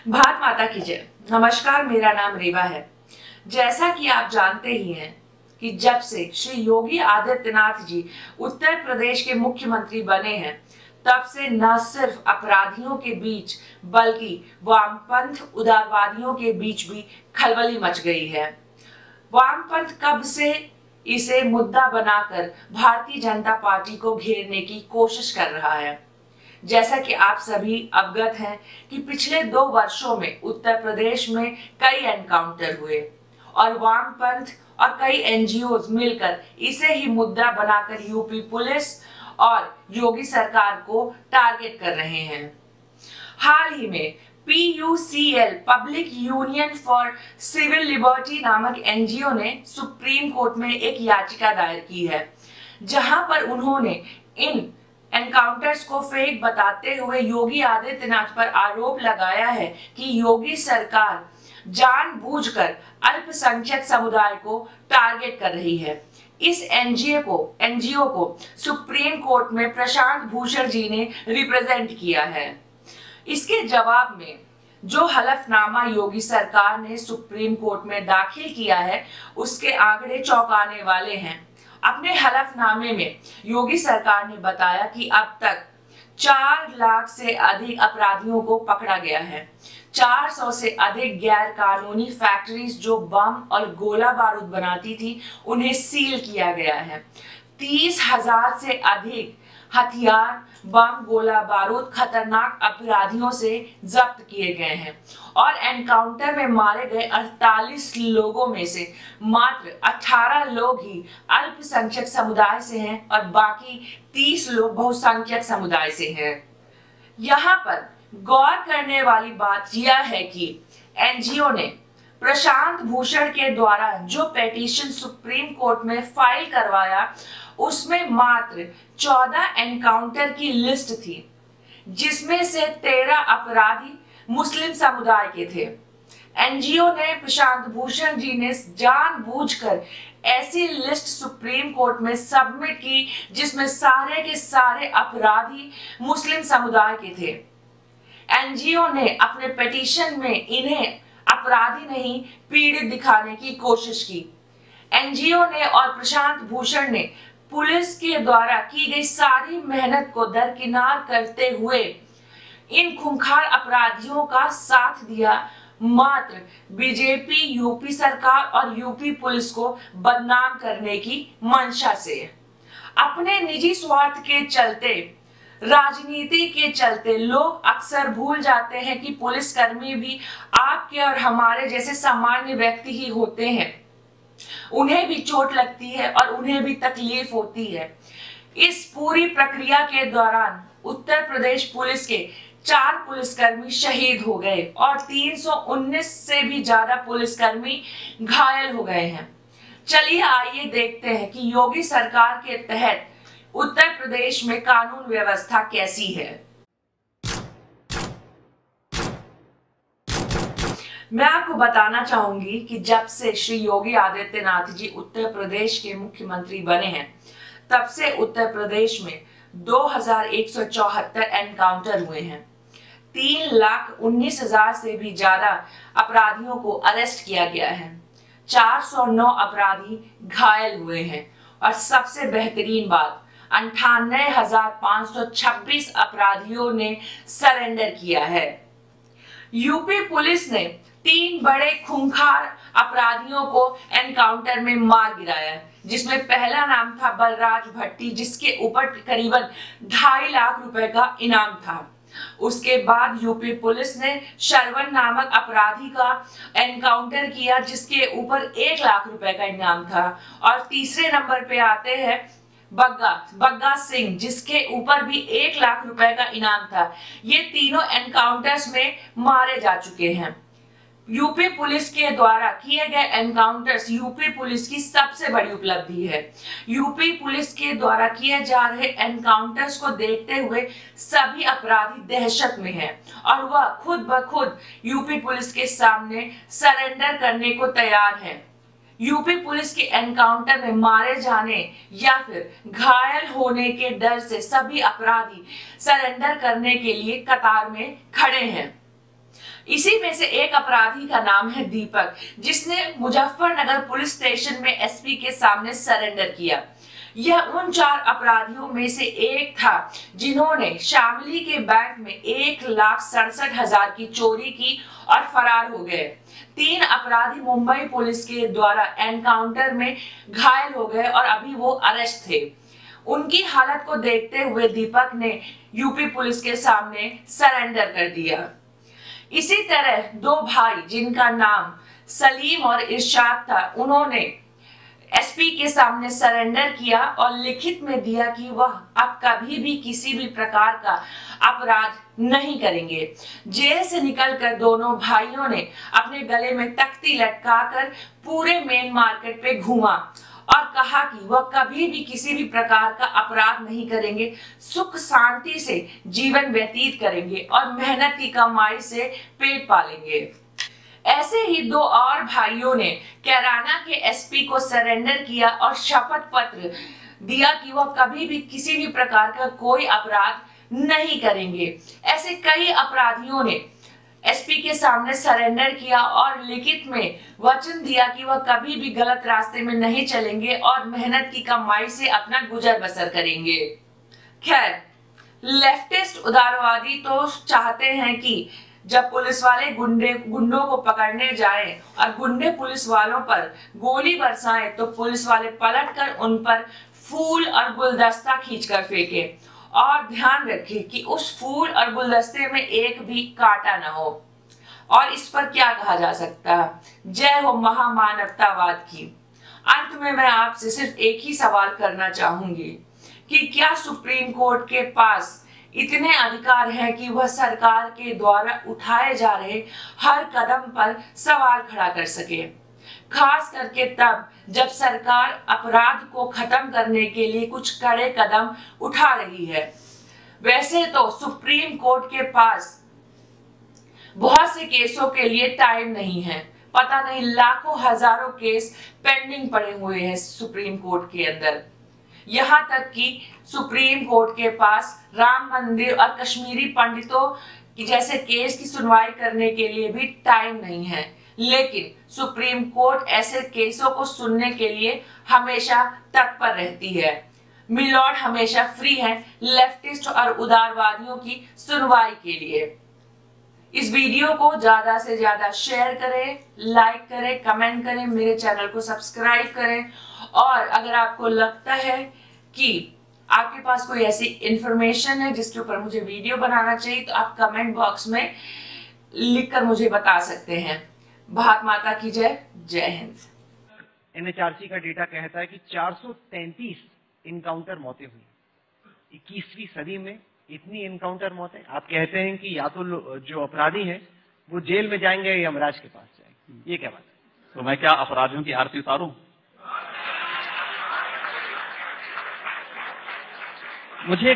भारत माता की जय। नमस्कार, मेरा नाम रेवा है। जैसा कि आप जानते ही हैं कि जब से श्री योगी आदित्यनाथ जी उत्तर प्रदेश के मुख्यमंत्री बने हैं, तब से न सिर्फ अपराधियों के बीच बल्कि वामपंथ उदारवादियों के बीच भी खलबली मच गई है। वामपंथ कब से इसे मुद्दा बनाकर भारतीय जनता पार्टी को घेरने की कोशिश कर रहा है। जैसा कि आप सभी अवगत हैं कि पिछले 2 वर्षों में उत्तर प्रदेश में कई एनकाउंटर हुए और वामपंथ और कई एनजीओज मिलकर इसे ही मुद्दा बनाकर यूपी पुलिस और योगी सरकार को टारगेट कर रहे हैं। हाल ही में PUCL public union for civil liberty नामक एनजीओ ने सुप्रीम कोर्ट में एक याचिका दायर की है, जहां पर उन्होंने इन एनकाउंटर्स को फेक बताते हुए योगी आदित्यनाथ पर आरोप लगाया है कि योगी सरकार जानबूझकर अल्पसंख्यक समुदाय को टारगेट कर रही है। इस एनजीओ को सुप्रीम कोर्ट में प्रशांत भूषण जी ने रिप्रेजेंट किया है। इसके जवाब में जो हलफनामा योगी सरकार ने सुप्रीम कोर्ट में दाखिल किया है, उसके आंकड़े चौंकाने वाले हैं। अपने हलफनामे में योगी सरकार ने बताया कि अब तक 4 लाख से अधिक अपराधियों को पकड़ा गया है। 400 से अधिक गैर कानूनी फैक्ट्रीज जो बम और गोला बारूद बनाती थी, उन्हें सील किया गया है। 30,000 से अधिक हथियार, बम, गोला बारूद खतरनाक अपराधियों से जब्त किए गए हैं और एनकाउंटर में मारे गए 48 लोगों में से मात्र 18 लोग ही अल्पसंख्यक समुदाय से हैं और बाकी 30 लोग बहुसंख्यक समुदाय से हैं। यहाँ पर गौर करने वाली बात यह है कि एनजीओ ने प्रशांत भूषण के द्वारा जो पिटीशन सुप्रीम कोर्ट में फाइल करवाया, उसमें मात्र 14 एनकाउंटर की लिस्ट थी, जिसमें से 13 अपराधी मुस्लिम समुदाय के थे। एनजीओ ने प्रशांत भूषण जी ने जानबूझकर ऐसी लिस्ट सुप्रीम कोर्ट में सबमिट की जिसमें सारे के सारे अपराधी मुस्लिम समुदाय के थे। एनजीओ ने अपने पिटीशन में इन्हें अपराधी नहीं, पीड़ित दिखाने की कोशिश की। एनजीओ ने और प्रशांत भूषण ने पुलिस के द्वारा की गई सारी मेहनत को दरकिनार करते हुए इन खूंखार अपराधियों का साथ दिया, मात्र बीजेपी, यूपी सरकार और यूपी पुलिस को बदनाम करने की मंशा से। अपने निजी स्वार्थ के चलते, राजनीति के चलते लोग अक्सर भूल जाते हैं कि पुलिसकर्मी भी आपके और हमारे जैसे सामान्य व्यक्ति ही होते हैं। उन्हें भी चोट लगती है और उन्हें भी तकलीफ होती है। इस पूरी प्रक्रिया के दौरान उत्तर प्रदेश पुलिस के 4 पुलिसकर्मी शहीद हो गए और 319 से भी ज्यादा पुलिसकर्मी घायल हो गए हैं। चलिए आइए देखते हैं कि योगी सरकार के तहत उत्तर प्रदेश में कानून व्यवस्था कैसी है। मैं आपको बताना चाहूंगी कि जब से श्री योगी आदित्यनाथ जी उत्तर प्रदेश के मुख्यमंत्री बने हैं, तब से उत्तर प्रदेश में 2174 एनकाउंटर हुए हैं। 3,19,000 से भी ज्यादा अपराधियों को अरेस्ट किया गया है। 409 अपराधी घायल हुए हैं और सबसे बेहतरीन बात, 98,526 अपराधियों ने सरेंडर किया है। यूपी पुलिस ने 3 बड़े खूंखार अपराधियों को एनकाउंटर में मार गिराया, जिसमें पहला नाम था बलराज भट्टी, जिसके ऊपर करीबन 2.5 लाख रुपए का इनाम था। उसके बाद यूपी पुलिस ने श्रवण नामक अपराधी का एनकाउंटर किया, जिसके ऊपर 1 लाख रुपए का इनाम था। और तीसरे नंबर पे आते हैं बग्गा सिंह, जिसके ऊपर भी 1 लाख रुपए का इनाम था। ये तीनों एनकाउंटर्स में मारे जा चुके हैं। यूपी पुलिस के द्वारा किए गए एनकाउंटर्स यूपी पुलिस की सबसे बड़ी उपलब्धि है। यूपी पुलिस के द्वारा किए जा रहे एनकाउंटर्स को देखते हुए सभी अपराधी दहशत में हैं और वह खुद ब खुद यूपी पुलिस के सामने सरेंडर करने को तैयार है। यूपी पुलिस के एनकाउंटर में मारे जाने या फिर घायल होने के डर से सभी अपराधी सरेंडर करने के लिए कतार में खड़े हैं। इसी में से एक अपराधी का नाम है दीपक, जिसने मुजफ्फरनगर पुलिस स्टेशन में एसपी के सामने सरेंडर किया। यह उन 4 अपराधियों में से एक था जिन्होंने शामली के बैंक में 1,67,000 की चोरी की और फरार हो गए। 3 अपराधी मुंबई पुलिस के द्वारा एनकाउंटर में घायल हो गए और अभी वो अरेस्ट थे। उनकी हालत को देखते हुए दीपक ने यूपी पुलिस के सामने सरेंडर कर दिया। इसी तरह 2 भाई जिनका नाम सलीम और इरशाद था, उन्होंने एसपी के सामने सरेंडर किया और लिखित में दिया कि वह अब कभी भी किसी भी प्रकार का अपराध नहीं करेंगे। जेल से निकलकर दोनों भाइयों ने अपने गले में तख्ती लटकाकर पूरे मेन मार्केट पे घूमा और कहा कि वह कभी भी किसी भी प्रकार का अपराध नहीं करेंगे, सुख शांति से जीवन व्यतीत करेंगे और मेहनत की कमाई से पेट पालेंगे। ऐसे ही 2 और भाइयों ने कैराना के एसपी को सरेंडर किया और शपथ पत्र दिया कि वह कभी भी किसी भी प्रकार का कोई अपराध नहीं करेंगे। ऐसे कई अपराधियों ने एसपी के सामने सरेंडर किया और लिखित में वचन दिया कि वह कभी भी गलत रास्ते में नहीं चलेंगे और मेहनत की कमाई से अपना गुजर बसर करेंगे। खैर, लेफ्टिस्ट उदारवादी तो चाहते हैं कि जब पुलिस वाले गुंडों को पकड़ने जाएं और गुंडे पुलिस वालों पर गोली बरसाएं तो पुलिस वाले पलटकर उन पर फूल और गुलदस्ता खींचकर फेंके और ध्यान रखें कि उस फूल और गुलदस्ते में एक भी कांटा न हो। और इस पर क्या कहा जा सकता है? जय हो महामानवतावाद की। अंत में मैं आपसे सिर्फ एक ही सवाल करना चाहूंगी कि क्या सुप्रीम कोर्ट के पास इतने अधिकार है कि वह सरकार के द्वारा उठाए जा रहे हर कदम पर सवाल खड़ा कर सके, खास करके तब जब सरकार अपराध को खत्म करने के लिए कुछ कड़े कदम उठा रही है। वैसे तो सुप्रीम कोर्ट के पास बहुत से केसों के लिए टाइम नहीं है, पता नहीं लाखों हजारों केस पेंडिंग पड़े हुए हैं सुप्रीम कोर्ट के अंदर। यहाँ तक कि सुप्रीम कोर्ट के पास राम मंदिर और कश्मीरी पंडितों की जैसे केस की सुनवाई करने के लिए भी टाइम नहीं है, लेकिन सुप्रीम कोर्ट ऐसे केसों को सुनने के लिए हमेशा तत्पर रहती है। मिलॉर्ड हमेशा फ्री है लेफ्टिस्ट और उदारवादियों की सुनवाई के लिए। इस वीडियो को ज्यादा से ज्यादा शेयर करें, लाइक करें, कमेंट करें, मेरे चैनल को सब्सक्राइब करें और अगर आपको लगता है कि आपके पास कोई ऐसी इंफॉर्मेशन है जिसके ऊपर मुझे वीडियो बनाना चाहिए तो आप कमेंट बॉक्स में लिखकर मुझे बता सकते हैं। भारत माता की जय। जय हिंद। एनएचआरसी का डेटा कहता है कि 433 इनकाउंटर मौतें हुई 21वीं सदी में। इतनी इनकाउंटर मौतें, आप कहते हैं कि या तो जो अपराधी हैं वो जेल में जाएंगे या यमराज के पास जाएंगे, ये क्या बात है? तो मैं क्या अपराधियों की आरती उतारूं? मुझे